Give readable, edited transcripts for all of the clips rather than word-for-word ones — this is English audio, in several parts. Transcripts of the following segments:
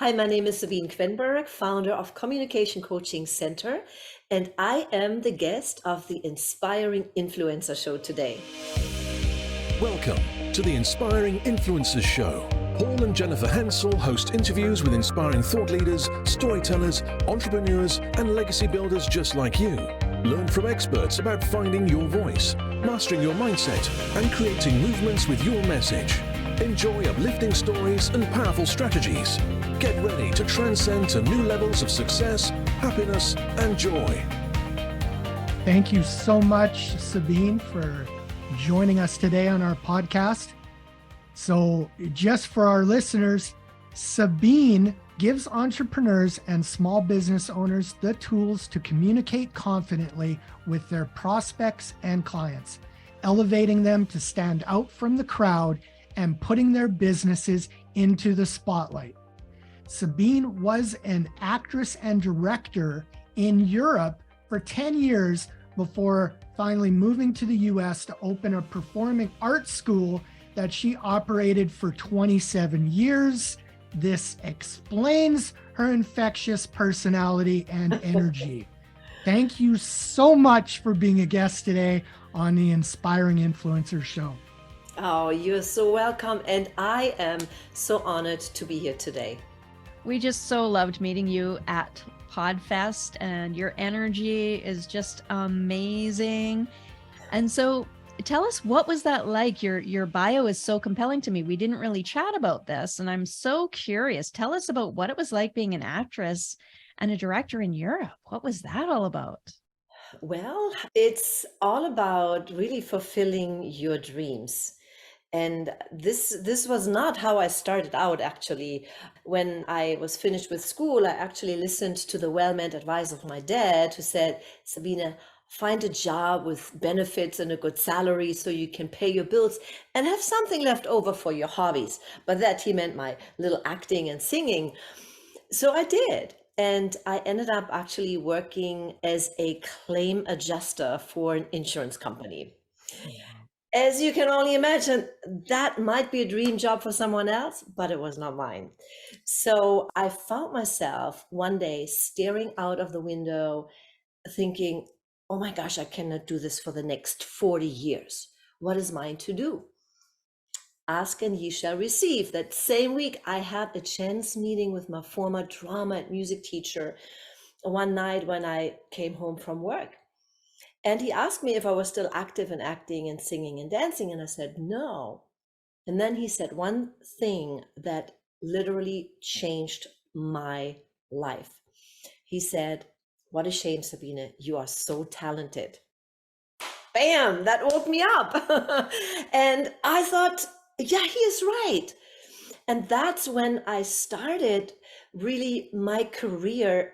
Hi, my name is Sabine Kvenberg, founder of Communication Coaching Center, and I am the guest of the Inspiring Influencer Show today. Welcome to the Inspiring Influencers Show. Paul and Jennifer Henczel host interviews with inspiring thought leaders, storytellers, entrepreneurs, and legacy builders just like you. Learn from experts about finding your voice, mastering your mindset, and creating movements with your message. Enjoy uplifting stories and powerful strategies. Get ready to transcend to new levels of success, happiness, and joy. Thank you so much, Sabine, for joining us today on our podcast. So just for our listeners, Sabine gives entrepreneurs and small business owners the tools to communicate confidently with their prospects and clients, elevating them to stand out from the crowd and putting their businesses into the spotlight. Sabine was an actress and director in Europe for 10 years before finally moving to the US to open a performing arts school that she operated for 27 years. This explains her infectious personality and energy. Thank you so much for being a guest today on the Inspiring Influencer Show. Oh, you're so welcome, and I am so honored to be here today. We just so loved meeting you at PodFest, and your energy is just amazing. And so tell us, what was that like? Your bio is so compelling to me. We didn't really chat about this, and I'm so curious. Tell us about what it was like being an actress and a director in Europe. What was that all about? Well, it's all about really fulfilling your dreams. And this was not how I started out, actually. When I was finished with school, I actually listened to the well-meant advice of my dad, who said, Sabine, find a job with benefits and a good salary so you can pay your bills and have something left over for your hobbies. By that, he meant my little acting and singing. So I did. And I ended up actually working as a claim adjuster for an insurance company. As you can only imagine, that might be a dream job for someone else, but it was not mine. So I found myself one day staring out of the window thinking, oh my gosh, I cannot do this for the next 40 years. What is mine to do? Ask and ye shall receive. That same week, I had a chance meeting with my former drama and music teacher one night when I came home from work. And he asked me if I was still active in acting and singing and dancing. And I said, no. And then he said one thing that literally changed my life. He said, what a shame, Sabine, you are so talented. Bam, that woke me up. And I thought, yeah, he is right. And that's when I started really my career.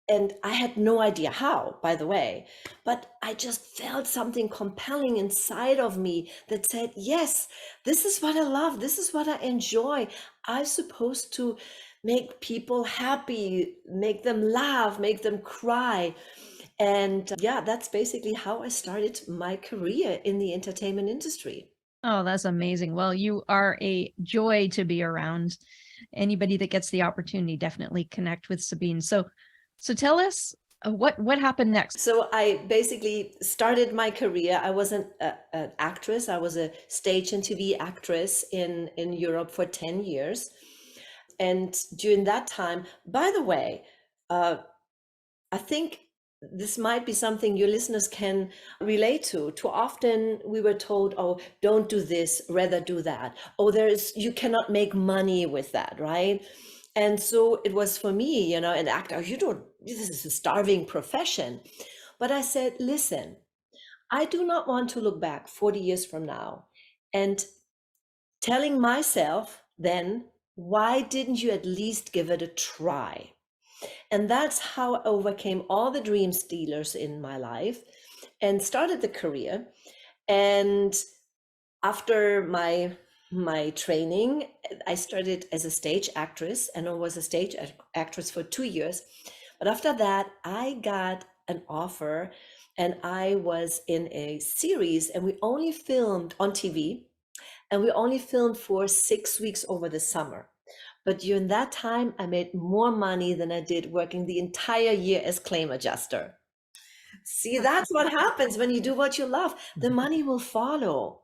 And I had no idea how, by the way, but I just felt something compelling inside of me that said, yes, this is what I love. This is what I enjoy. I'm supposed to make people happy, make them laugh, make them cry. And yeah, that's basically how I started my career in the entertainment industry. Oh, that's amazing. Well, you are a joy to be around. Anybody that gets the opportunity, definitely connect with Sabine. So tell us what happened next. So I basically started my career. I wasn't an actress. I was a stage and TV actress in Europe for 10 years. And during that time, by the way, I think this might be something your listeners can relate to. Too often we were told, oh, don't do this, rather do that. Oh, you cannot make money with that, right? And so it was for me, an actor, this is a starving profession. But I said, listen, I do not want to look back 40 years from now and telling myself then, why didn't you at least give it a try? And that's how I overcame all the dream stealers in my life and started the career. And after my training, I started as a stage actress, and I was a stage actress for 2 years. But after that, I got an offer, and I was in a series, and we only filmed on TV, and we only filmed for 6 weeks over the summer. But during that time, I made more money than I did working the entire year as claim adjuster. See, that's what happens when you do what you love. The money will follow.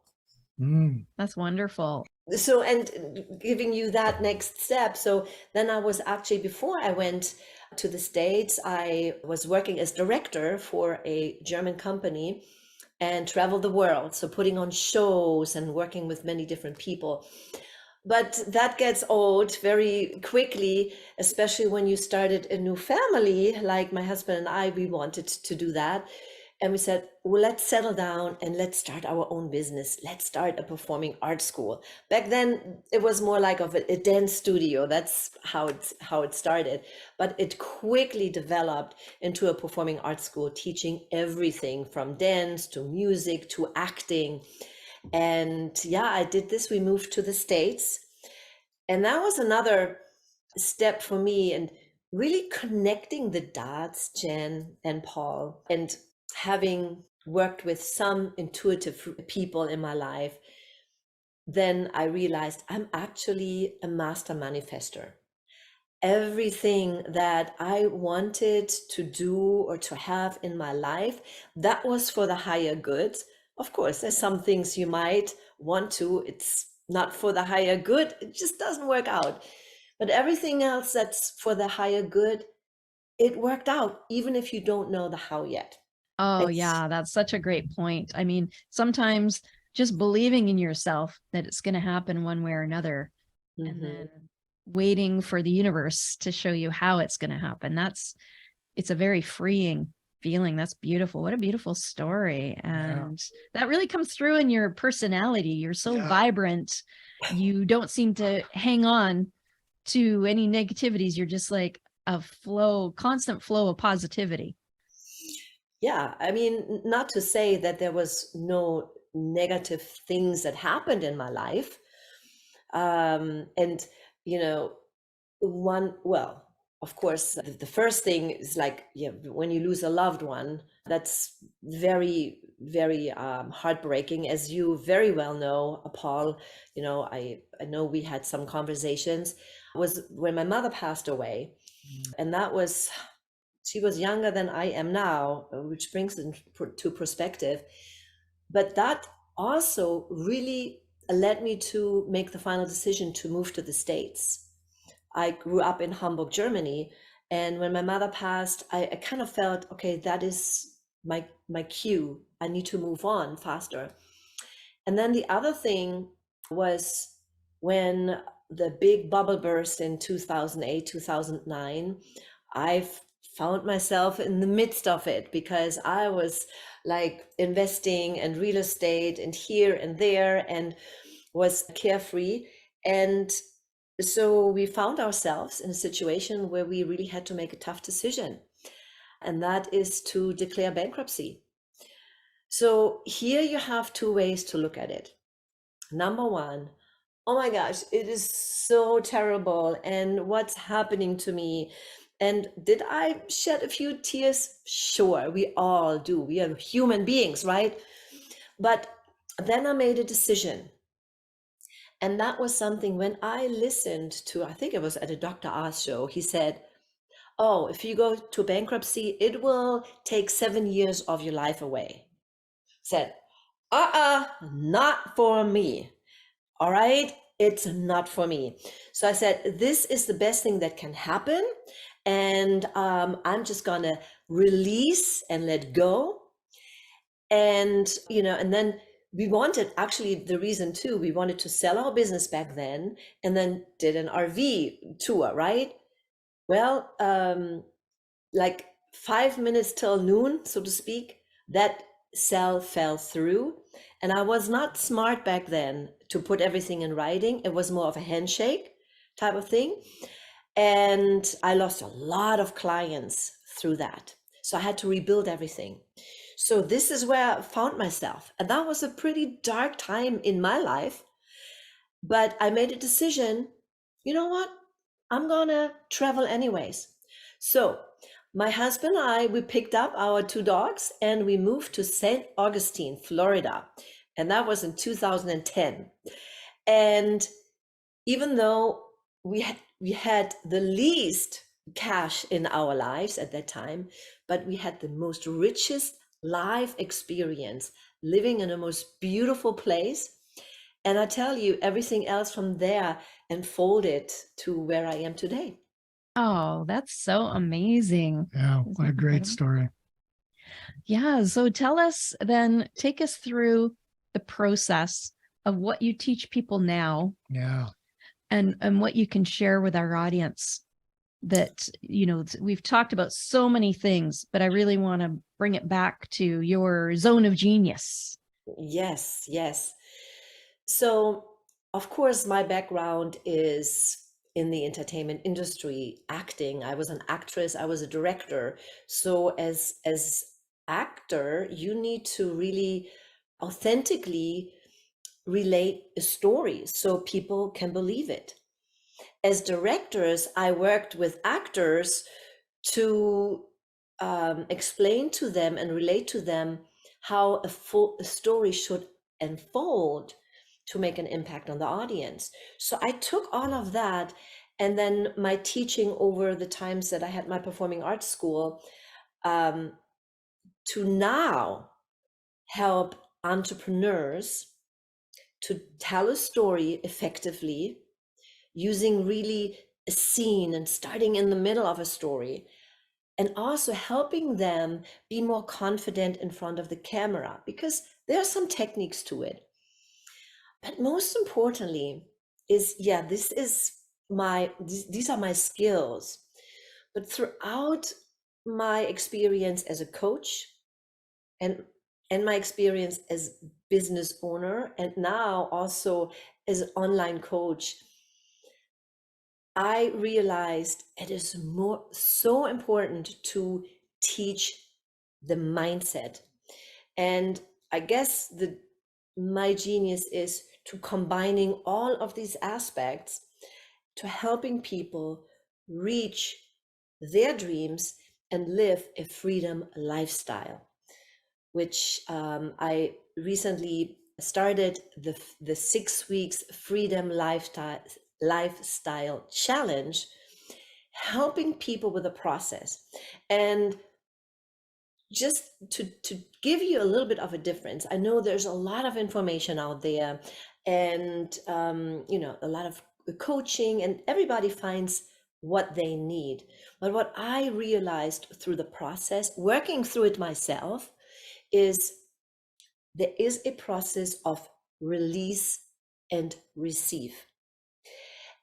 Mm. That's wonderful. So, and giving you that next step. So then I was actually, before I went to the States, I was working as director for a German company and traveled the world. So putting on shows and working with many different people. But that gets old very quickly, especially when you started a new family. Like my husband and I, we wanted to do that. And we said, well, let's settle down and let's start our own business. Let's start a performing arts school. Back then, it was more like of a dance studio. That's how it started. But it quickly developed into a performing arts school, teaching everything from dance to music to acting. And yeah, I did this. We moved to the States. And that was another step for me, and really connecting the dots, Jen and Paul, and having worked with some intuitive people in my life, then I realized I'm actually a master manifester. Everything that I wanted to do or to have in my life, that was for the higher good. Of course, there's some things you might want to, it's not for the higher good, it just doesn't work out. But everything else that's for the higher good, it worked out, even if you don't know the how yet. Oh, It's, yeah, that's such a great point. I mean, sometimes just believing in yourself that it's going to happen one way or another, and mhm. then waiting for the universe to show you how it's going to happen. It's a very freeing feeling. That's beautiful. What a beautiful story. And that really comes through in your personality. You're so vibrant. You don't seem to hang on to any negativities. You're just like a constant flow of positivity. Yeah, I mean, not to say that there was no negative things that happened in my life. And, you know, well, of course, the first thing is like, yeah, when you lose a loved one, that's very, very heartbreaking, as you very well know, Paul. I know we had some conversations. Was when my mother passed away, and she was younger than I am now, which brings it to perspective. But that also really led me to make the final decision to move to the States. I grew up in Hamburg, Germany. And when my mother passed, I kind of felt, okay, that is my cue. I need to move on faster. And then the other thing was when the big bubble burst in 2008, 2009, I found myself in the midst of it, because I was like investing in real estate and here and there and was carefree. And so we found ourselves in a situation where we really had to make a tough decision, and that is to declare bankruptcy. So here you have two ways to look at it. Number one, oh my gosh, it is so terrible, and what's happening to me? And did I shed a few tears? Sure, we all do. We are human beings, right? But then I made a decision. And that was something when I listened to, I think it was at a Dr. Oz show, he said, oh, if you go to bankruptcy, it will take 7 years of your life away. Said, not for me. All right, it's not for me. So I said, this is the best thing that can happen. And I'm just gonna release and let go. And, and then we wanted, actually the reason too, we wanted to sell our business back then and then did an RV tour, right? Well, like 5 minutes till noon, so to speak, that sell fell through. And I was not smart back then to put everything in writing. It was more of a handshake type of thing. And I lost a lot of clients through that. So I had to rebuild everything. So this is where I found myself. And that was a pretty dark time in my life. But I made a decision, you know what? I'm gonna travel anyways. So my husband and I, we picked up our two dogs and we moved to St. Augustine, Florida. And that was in 2010. And even though we had the least cash in our lives at that time, but we had the most richest life experience, living in a most beautiful place. And I tell you, everything else from there unfolded to where I am today. Oh, that's so amazing. Yeah, Isn't what a that great incredible? story. Yeah. So tell us then, take us through the process of what you teach people now, Yeah. and what you can share with our audience. That, we've talked about so many things, but I really want to bring it back to your zone of genius. Yes, yes. So, of course, my background is in the entertainment industry, acting. I was an actress, I was a director. So as actor, you need to really authentically relate a story so people can believe it. As directors, I worked with actors to explain to them and relate to them how a story should unfold to make an impact on the audience. So I took all of that, and then my teaching over the times that I had my performing arts school, um, to now help entrepreneurs to tell a story effectively using really a scene and starting in the middle of a story, and also helping them be more confident in front of the camera, because there are some techniques to it. But most importantly is, yeah, these are my skills. But throughout my experience as a coach, and my experience as business owner, and now also as an online coach, I realized it is so important to teach the mindset. And I guess my genius is to combining all of these aspects to helping people reach their dreams and live a freedom lifestyle, which I recently started the 6 weeks freedom lifestyle challenge, helping people with the process. And just to give you a little bit of a difference, I know there's a lot of information out there, and a lot of coaching, and everybody finds what they need. But what I realized through the process, working through it myself, is there is a process of release and receive.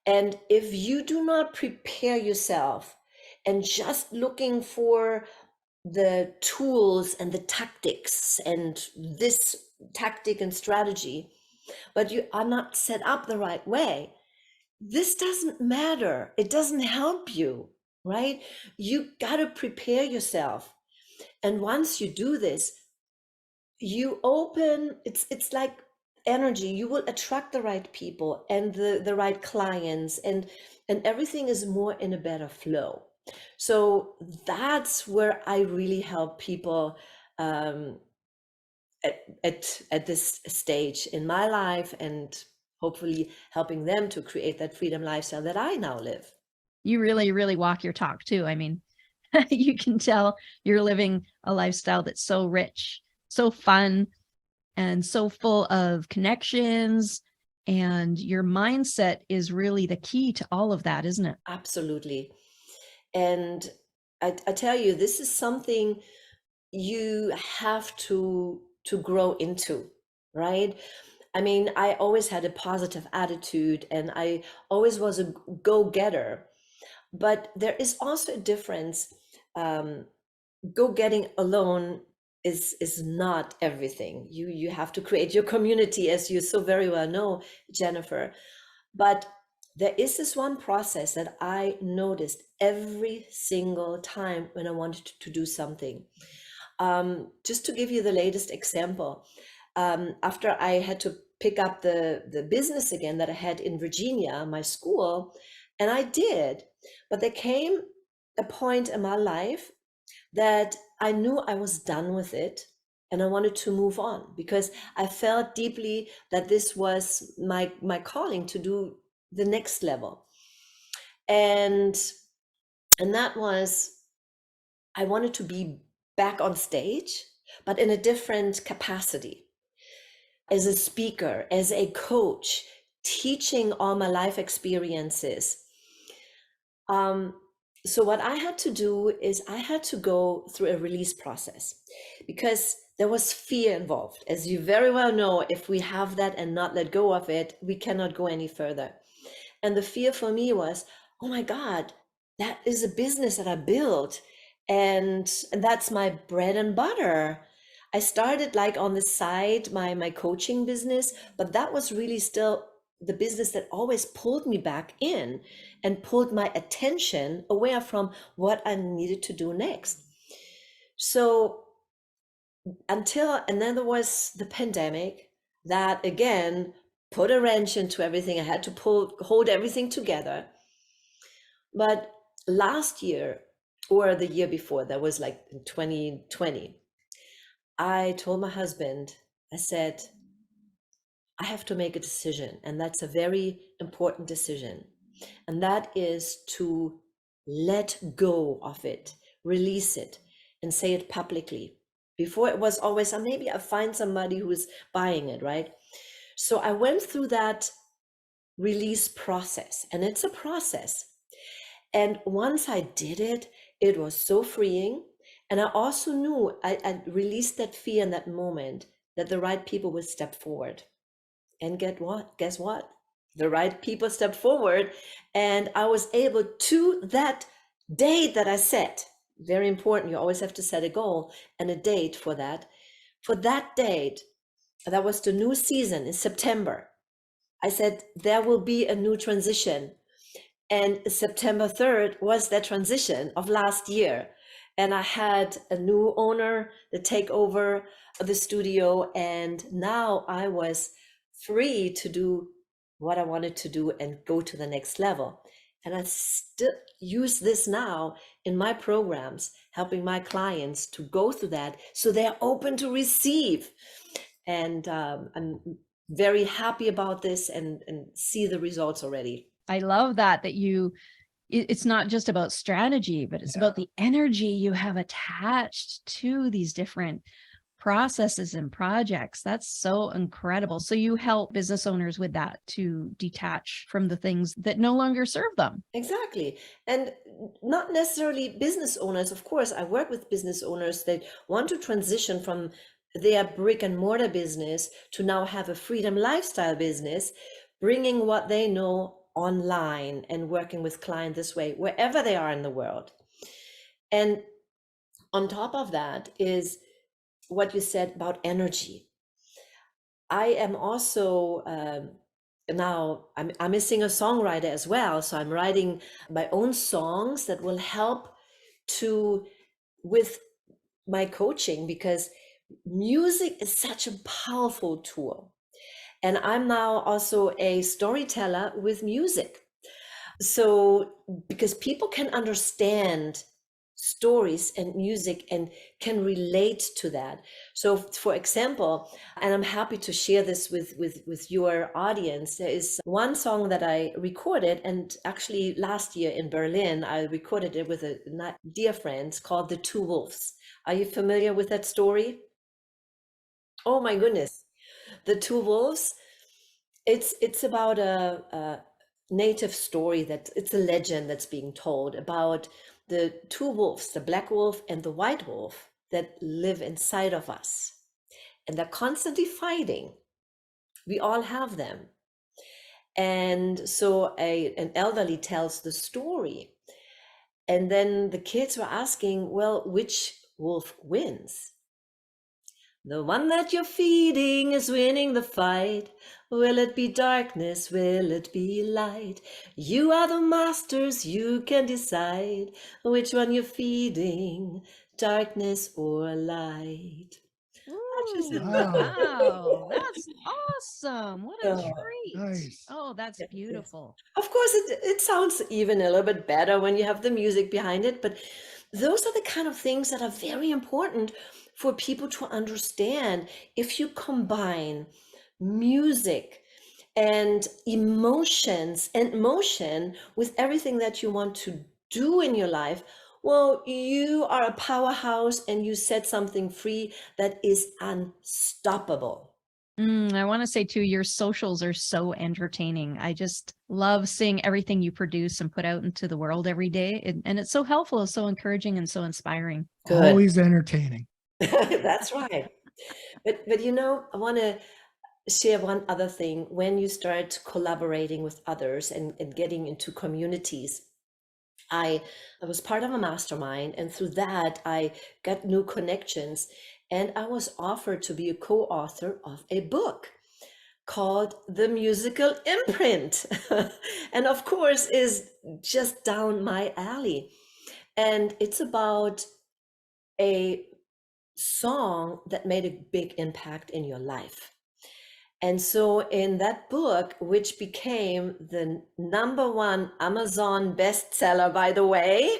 And if you do not prepare yourself and just looking for the tools and the tactics and this tactic and strategy, but you are not set up the right way, this doesn't matter. It doesn't help you, right? You got to prepare yourself. And once you do this, you open, it's like energy. You will attract the right people and the right clients, and everything is more in a better flow. So that's where I really help people, um, at this stage in my life, and hopefully helping them to create that freedom lifestyle that I now live. You really, really walk your talk too. I mean, you can tell you're living a lifestyle that's so rich, so fun, and so full of connections. And your mindset is really the key to all of that, isn't it? Absolutely. And I tell you, this is something you have to grow into, right? I mean, I always had a positive attitude, and I always was a go-getter, but there is also a difference. um, Go-getting alone is not everything. You have to create your community, as you so very well know, Jennifer. But there is this one process that I noticed every single time when I wanted to do something. Just to give you the latest example, after I had to pick up the business again that I had in Virginia, my school, and I did, but there came a point in my life that I knew I was done with it, and I wanted to move on, because I felt deeply that this was my calling to do the next level. And that was, I wanted to be back on stage, but in a different capacity, as a speaker, as a coach, teaching all my life experiences. So what I had to do is I had to go through a release process, because there was fear involved. As you very well know, if we have that and not let go of it, we cannot go any further. And the fear for me was, oh my God, that is a business that I built, and that's my bread and butter. I started like on the side, my coaching business, but that was really still the business that always pulled me back in and pulled my attention away from what I needed to do next. So and then there was the pandemic that again put a wrench into everything. I had to hold everything together. But last year, or the year before, that was like in 2020, I told my husband, I said, I have to make a decision, and that's a very important decision. And that is to let go of it, release it, and say it publicly. Before it was always, maybe I find somebody who is buying it, right? So I went through that release process, and it's a process. And once I did it, it was so freeing. And I also knew I released that fear in that moment that the right people would step forward. And guess what? The right people stepped forward, and I was able to that date that I set. Very important. You always have to set a goal and a date for that. For that date, that was the new season in September. I said, there will be a new transition. And September 3rd was that transition of last year. And I had a new owner, the takeover of the studio. And now I was free to do what I wanted to do and go to the next level. And I still use this now in my programs, helping my clients to go through that so they're open to receive. And I'm very happy about this and see the results already. I love that it's not just about strategy, but it's about the energy you have attached to these different processes and projects. That's so incredible. So you help business owners with that, to detach from the things that no longer serve them. Exactly. And not necessarily business owners. Of course, I work with business owners that want to transition from their brick and mortar business to now have a freedom lifestyle business, bringing what they know online and working with clients this way, wherever they are in the world. And on top of that is what you said about energy. I am also now I'm a singer-songwriter as well, so I'm writing my own songs that will help to with my coaching, because music is such a powerful tool. And I'm now also a storyteller with music. So because people can understand stories and music and can relate to that. So for example, and I'm happy to share this with your audience, there is one song that I recorded, and actually last year in Berlin I recorded it with a dear friend, called The Two Wolves. Are you familiar with that story? Oh my goodness. The Two Wolves, it's about a native story, that it's a legend that's being told about the two wolves, the black wolf and the white wolf, that live inside of us, and they're constantly fighting. We all have them. And so an elderly tells the story, and then the kids were asking, well, which wolf wins? The one that you're feeding is winning the fight. Will it be darkness? Will it be light? You are the masters, you can decide which one you're feeding, darkness or light. Ooh, Wow. wow, that's awesome. What a Oh, treat. Nice. Oh, that's yes, yes. beautiful. Of course, it sounds even a little bit better when you have the music behind it, but those are the kind of things that are very important for people to understand. If you combine music and emotions and motion with everything that you want to do in your life, well, you are a powerhouse and you set something free that is unstoppable. I want to say too, your socials are so entertaining. I just love seeing everything you produce and put out into the world every day. And it's so helpful, it's so encouraging and so inspiring. Good. Always entertaining. That's right. But you know, I want to share one other thing. When you start collaborating with others and getting into communities, I was part of a mastermind, and through that I got new connections, and I was offered to be a co-author of a book called The Musical Imprint. And of course is just down my alley. And it's about a song that made a big impact in your life. And so in that book, which became the #1 Amazon bestseller, by the way,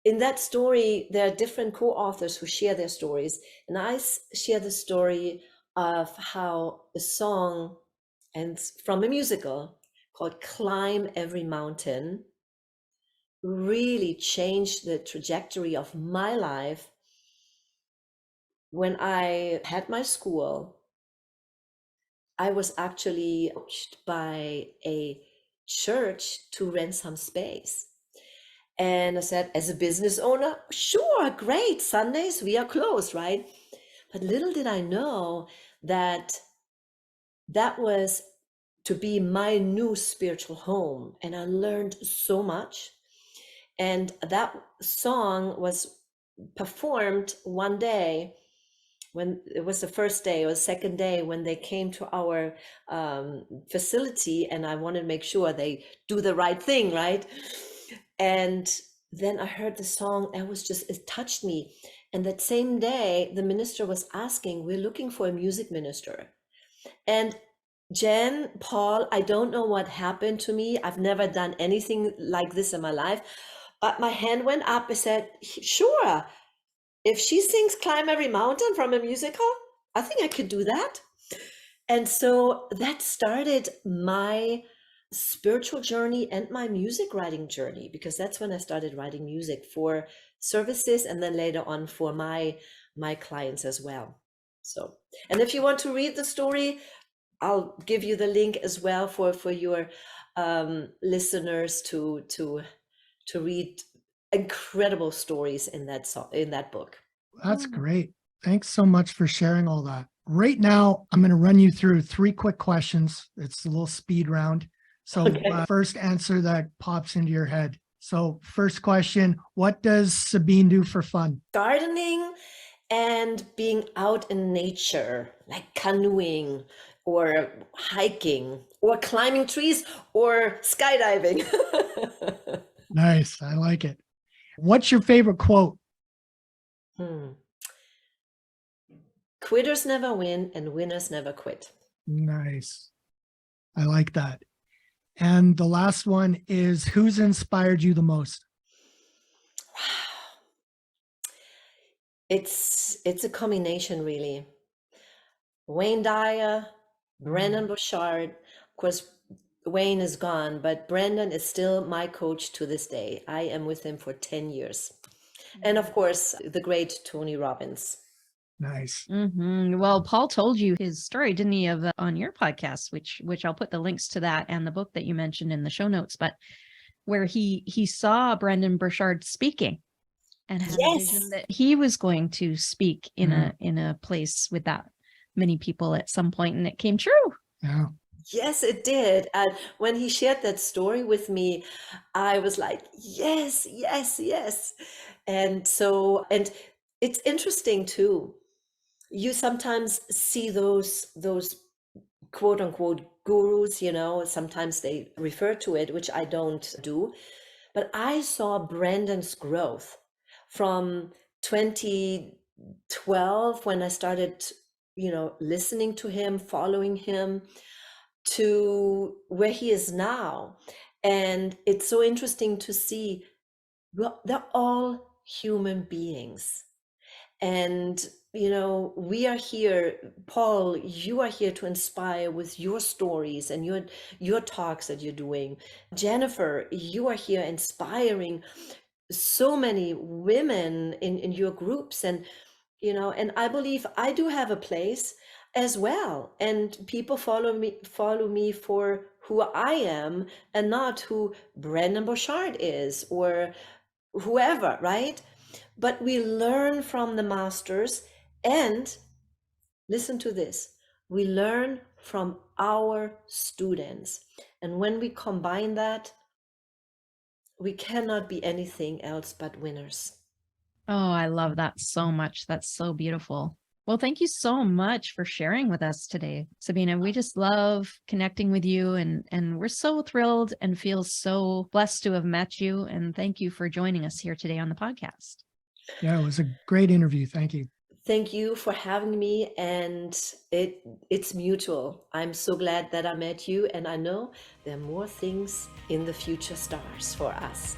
in that story, there are different co-authors who share their stories. And I share the story of how a song and from a musical called Climb Every Mountain really changed the trajectory of my life. When I had my school, I was actually approached by a church to rent some space. And I said, as a business owner, sure, great. Sundays, we are closed, right? But little did I know that that was to be my new spiritual home. And I learned so much. And that song was performed one day when it was the first day or the second day when they came to our facility, and I wanted to make sure they do the right thing, right? And then I heard the song, and it touched me. And that same day, the minister was asking, we're looking for a music minister. And Jen, Paul, I don't know what happened to me. I've never done anything like this in my life, but my hand went up. I said, sure. If she sings Climb Every Mountain from a musical, I think I could do that. And so that started my spiritual journey and my music writing journey, because that's when I started writing music for services and then later on for my clients as well. So, and if you want to read the story, I'll give you the link as well for your listeners to read incredible stories in that book. That's great. Thanks so much for sharing all that. Right now, I'm going to run you through 3 quick questions. It's a little speed round. So Okay. first answer that pops into your head. So first question, what does Sabine do for fun? Gardening and being out in nature, like canoeing or hiking or climbing trees or skydiving. Nice. I like it. What's your favorite quote? Quitters never win and winners never quit. Nice. I like that. And the last one is, who's inspired you the most? It's a combination, really. Wayne Dyer, Brendon Burchard. Of course, Wayne is gone, but Brendon is still my coach to this day. I am with him for 10 years. And of course, the great Tony Robbins. Nice. Well, Paul told you his story, didn't he, of on your podcast, which I'll put the links to that and the book that you mentioned in the show notes, but where he saw Brendon Burchard speaking and had a vision that he was going to speak in a place with that many people at some point, and it came true. Yeah. Yes, it did. And when he shared that story with me, I was like, yes, yes, yes. And so, and it's interesting too. You sometimes see those quote unquote gurus, sometimes they refer to it, which I don't do. But I saw Brandon's growth from 2012 when I started, listening to him, following him, to where he is now. And it's so interesting to see, well, they're all human beings. And we are here, Paul, you are here to inspire with your stories and your talks that you're doing. Jennifer, you are here inspiring so many women in your groups. And I believe I do have a place as well. And people follow me for who I am and not who Brandon Bouchard is or whoever, right? But we learn from the masters, and listen to this, we learn from our students. And when we combine that, we cannot be anything else but winners. Oh, I love that so much. That's so beautiful. Well, thank you so much for sharing with us today, Sabine. We just love connecting with you, and we're so thrilled and feel so blessed to have met you. And thank you for joining us here today on the podcast. Yeah, it was a great interview. Thank you. Thank you for having me, and it's mutual. I'm so glad that I met you, and I know there are more things in the future stars for us.